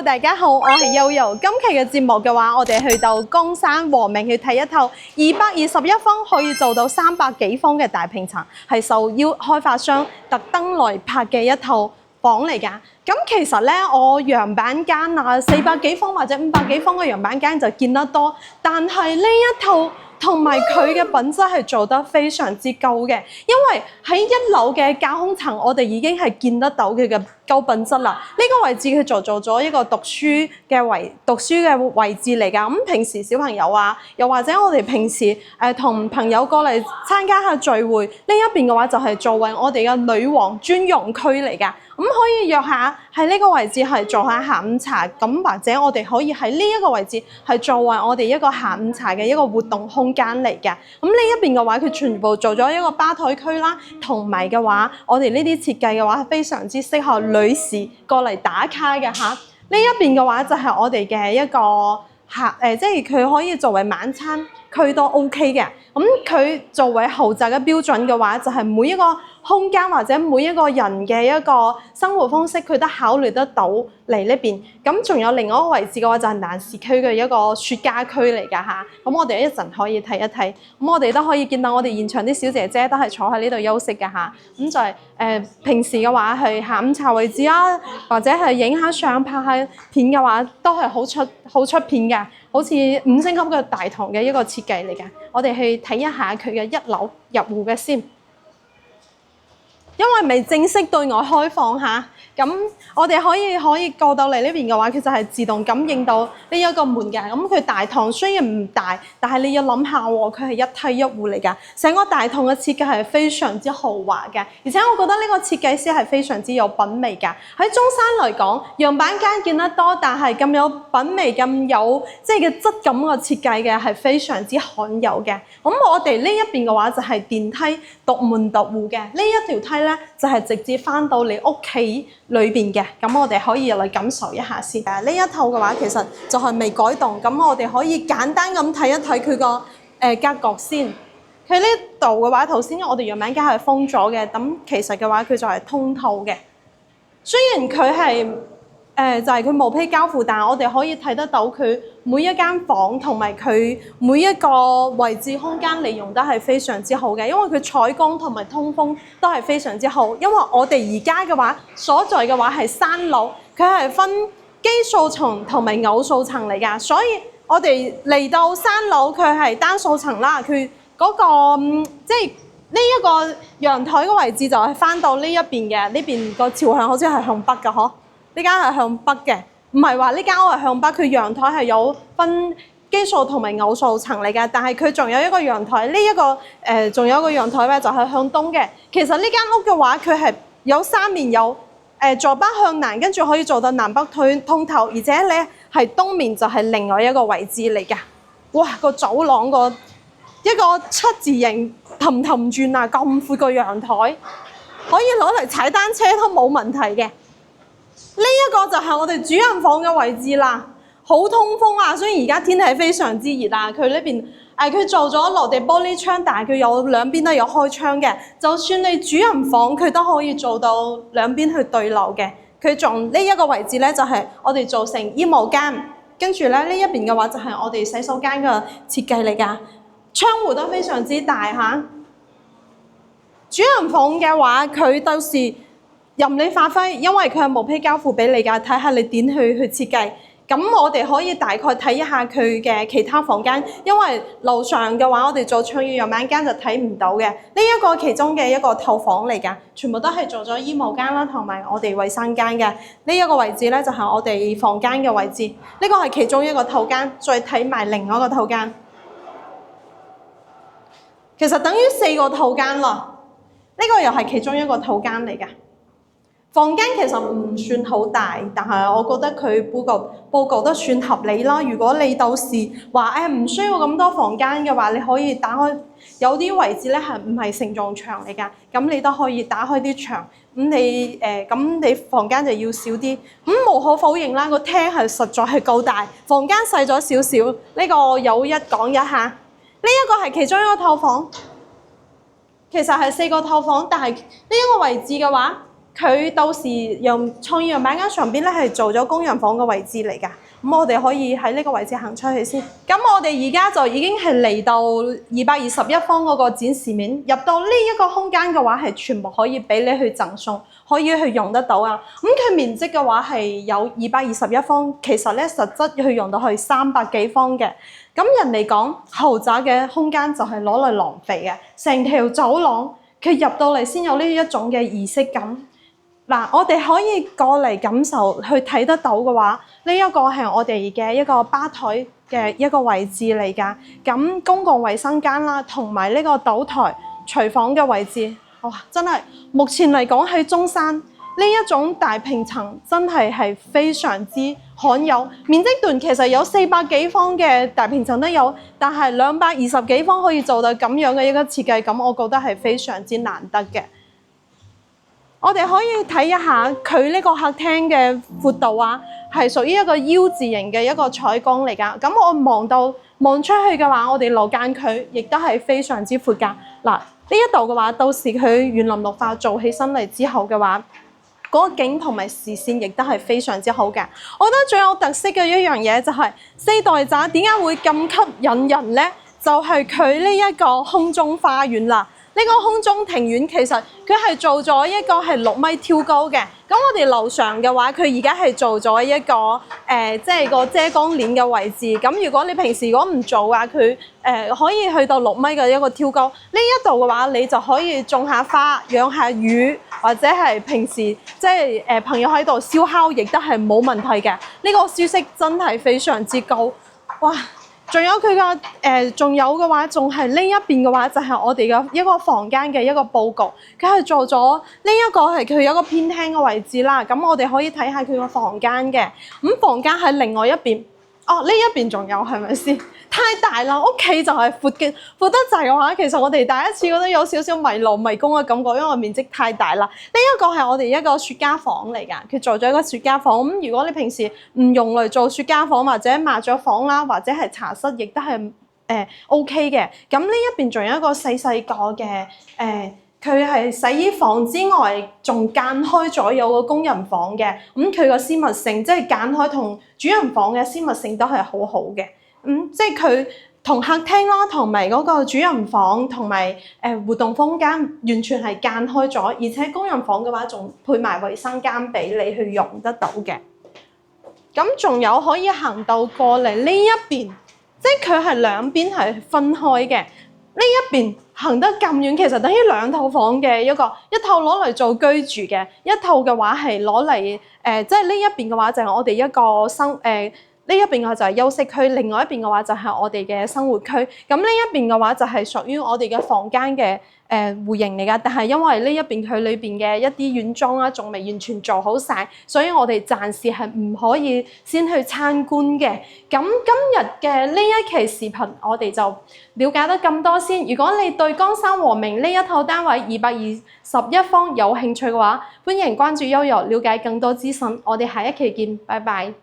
Hello， 大家好，我係悠悠。今期嘅節目嘅話，我哋去到岡山和明去睇一套221方可以做到300幾方嘅大平層，係受邀開發商特登來拍嘅一套房嚟㗎。咁其實咧，我樣板間啊400幾方或者500幾方嘅樣板間就見得多，但係呢一套同埋佢嘅品質係做得非常之高嘅，因為喺1樓嘅架空層，我哋已經係見得到佢嘅高品質啦。呢個位置佢做咗一個讀書嘅位置嚟㗎。咁平時小朋友啊，又或者我哋平時同朋友過嚟參加下聚會，呢一邊嘅話就係作為我哋嘅女王專用區嚟㗎。咁可以約下喺呢個位置係做下下午茶，咁或者我哋可以喺呢一個位置係作為我哋一個下午茶嘅一個活動空間嚟嘅。咁呢一邊嘅話，佢全部做咗一個吧台區啦，同埋嘅話，我哋呢啲設計嘅話非常之適合女士過嚟打卡嘅嚇。呢一邊嘅話就係我哋嘅一個即係佢可以作為晚餐區都 OK 嘅。咁佢作為豪宅嘅標準嘅話，就係每一個空間或者每一個人嘅一個生活方式，佢都考慮得到嚟呢邊。咁仲有另外一個位置嘅話，就係男士區嘅一個雪茄區嚟㗎嚇。咁我哋一陣可以睇一睇。咁我哋都可以見到我哋現場啲小姐姐都係坐喺呢度休息㗎嚇。咁就係平時嘅話係下午茶位置啊，或者係影下相拍下片嘅話，都係好出片嘅。好似5星級嘅大堂嘅一個設計嚟嘅。我哋去睇一下佢嘅1樓入戶嘅先。因為未正式對外開放嚇，咁我哋可以過到嚟呢邊嘅話，佢就係自動感應到呢一個門嘅。咁佢大堂雖然唔大，但係你要諗下喎，佢係一梯一戶嚟㗎。成個大堂嘅設計係非常之豪華嘅，而且我覺得呢個設計師係非常之有品味㗎。喺中山嚟講，樣板間見得多，但係咁有品味、咁有即係嘅質感嘅設計嘅係非常之罕有嘅。咁我哋呢一邊嘅話就係電梯獨門獨戶嘅，呢一條梯咧就係直接翻到你屋企裏邊嘅。咁我哋可以嚟感受一下先。呢一套嘅話其實就係未改動，咁我哋可以簡單咁睇一睇佢個格局先。佢呢度嘅話，頭先我哋樣板間係封咗嘅，咁其實嘅話佢就係通透嘅。雖然佢係就係佢毛坯交付，但係我哋可以睇得到佢每一間房同埋佢每一個位置空間利用得係非常之好嘅，因為佢採光同埋通風都係非常之好。因為我哋而家嘅話所在嘅話係3樓，佢係分基數層同埋偶數層嚟㗎，所以我哋嚟到3樓佢係單數層啦。佢嗰個即係呢一個陽台嘅位置就係翻到呢一邊嘅，呢邊個朝向好似係向北嘅嗬。呢間係向北嘅，唔係話呢間屋係向北。佢陽台係有分基數同埋偶數層嚟嘅，但係佢仲有一個陽台，呢一個仲有一個陽台咧就係向東嘅。其實呢間屋嘅話，佢係有3面有坐北向南，跟住可以做到南北通透，而且咧係東面就係另外一個位置嚟嘅。哇！個走廊一個7字形氹轉啊，咁闊個陽台，可以攞嚟踩單車都冇問題嘅。呢一個就係我哋主人房嘅位置啦，好通風啊！雖然而家天氣非常之熱啊，佢呢邊佢做咗落地玻璃窗，但係佢有兩邊都有開窗嘅。就算你主人房，佢都可以做到兩邊去對流嘅。佢仲呢一個位置咧，就係我哋做成衣帽間，跟住咧呢一邊嘅話就係我哋洗手間嘅設計嚟㗎。窗戶都非常之大嚇。主人房嘅話，佢到時任你發揮，因為佢係毛坯交付俾你㗎，睇下你點去設計。咁我哋可以大概睇一下佢嘅其他房間，因為樓上嘅話，我哋做創意樣板間就睇唔到嘅。呢一個其中嘅一個套房嚟㗎，全部都係做咗衣帽間啦，同埋我哋衞生間嘅。呢一個位置咧就係我哋房間嘅位置。呢個係其中一個套間，再睇埋另外一個套間。其實等於4個套間啦。呢個又係其中一個套間嚟㗎。房間其實唔算好大，但係我覺得佢佈局都算合理啦。如果你到時話唔需要咁多房間嘅話，你可以打開有啲位置咧係唔係承重牆嚟㗎，咁你都可以打開啲牆。咁你房間就要少啲。無可否認啦，個廳係實在係夠大，房間細咗少少。呢個有一講一下。呢一個係其中一個套房。其實係4個套房，但係呢一個位置嘅話，佢到時用創意樣板間上邊咧係做咗工人房嘅位置嚟㗎。咁我哋可以喺呢個位置行出去先。咁我哋而家就已經係嚟到221方嗰個展示面，入到呢一個空間嘅話係全部可以俾你去贈送，可以去用得到啊。咁佢面積嘅話係有221方，其實咧實質去用到去300幾方嘅。咁人嚟講，豪宅嘅空間就係攞嚟浪費嘅，成條走廊佢入到嚟先有呢一種嘅儀式感。嗱，我哋可以過嚟感受，去睇得到嘅話，呢一個係我哋嘅一個吧台嘅一個位置嚟㗎。咁公共衛生間啦，同埋呢個賭台、廚房嘅位置，哇！真係目前嚟講喺中山呢一種大平層，真係非常之罕有。面積段其實有400幾方嘅大平層都有，但係220幾方可以做到咁樣嘅一個設計，咁我覺得係非常之難得嘅。我哋可以睇一下佢呢個客廳嘅闊度啊，係屬於一個 U 字形嘅一個採光嚟㗎。咁我望出去嘅話，我哋樓間距亦都係非常之闊㗎。嗱，呢一度嘅話，到時佢園林綠化做起身嚟之後嘅話，嗰個景同埋視線亦都係非常之好嘅。我覺得最有特色嘅一樣嘢就係4代宅點解會咁吸引人呢？就係佢呢一個空中花園啦。呢個空中庭院其實佢係做咗一個係6米挑高嘅，咁我哋樓上嘅話，佢而家係做咗一個即係個遮光簾嘅位置。咁如果你平時如果唔做嘅話，佢可以去到6米嘅一個挑高。呢一度嘅話，你就可以種下花、養下魚，或者係平時即係朋友喺度燒烤，亦都係冇問題嘅。呢個舒適真係非常之高，哇！仲有佢嘅仲有嘅話，仲係呢一邊嘅話，就係我哋嘅一個房間嘅一個佈局。佢係做咗呢一個係佢有一個偏廳嘅位置啦。咁我哋可以睇下佢個房間嘅。咁房間喺另外一邊。哦，呢一邊仲有係咪先？太大啦，屋企就係闊嘅，闊得滯嘅話，其實我哋第一次覺得有少少迷路迷宮嘅感覺，因為面積太大啦。呢一個係我哋一個雪茄房嚟㗎，佢做咗一個雪茄房。咁如果你平時唔用嚟做雪茄房或者麻雀房啦，或者係茶室，亦都係OK 嘅。咁呢一邊仲有一個細細個嘅佢係洗衣房之外，仲間開咗有個工人房嘅。咁佢個私密性，即係間開同主人房嘅私密性都係好好嘅。即係佢同客廳啦，同埋嗰個主人房同埋活動空間完全係間開咗，而且工人房嘅話仲配埋衛生間俾你去用得到嘅。咁仲有可以行到過嚟呢一邊，即係佢係兩邊係分開嘅。呢一邊行得咁遠，其實等於2套房嘅一套攞嚟做居住嘅，一套嘅話係攞嚟即係呢一邊嘅話就係我哋一個呢一邊嘅就係休息區，另外一邊嘅話就係我哋嘅生活區。咁呢一邊嘅話就係屬於我哋嘅房間嘅戶型嚟㗎。但係因為呢一邊佢裏邊嘅一啲軟裝啦，仲未完全做好晒，所以我哋暫時係唔可以先去參觀嘅。咁今日嘅呢一期視頻，我哋就了解得咁多先。如果你對江山和明呢一套單位221方有興趣嘅話，歡迎關注悠遊了解更多資訊。我哋下一期見，拜拜。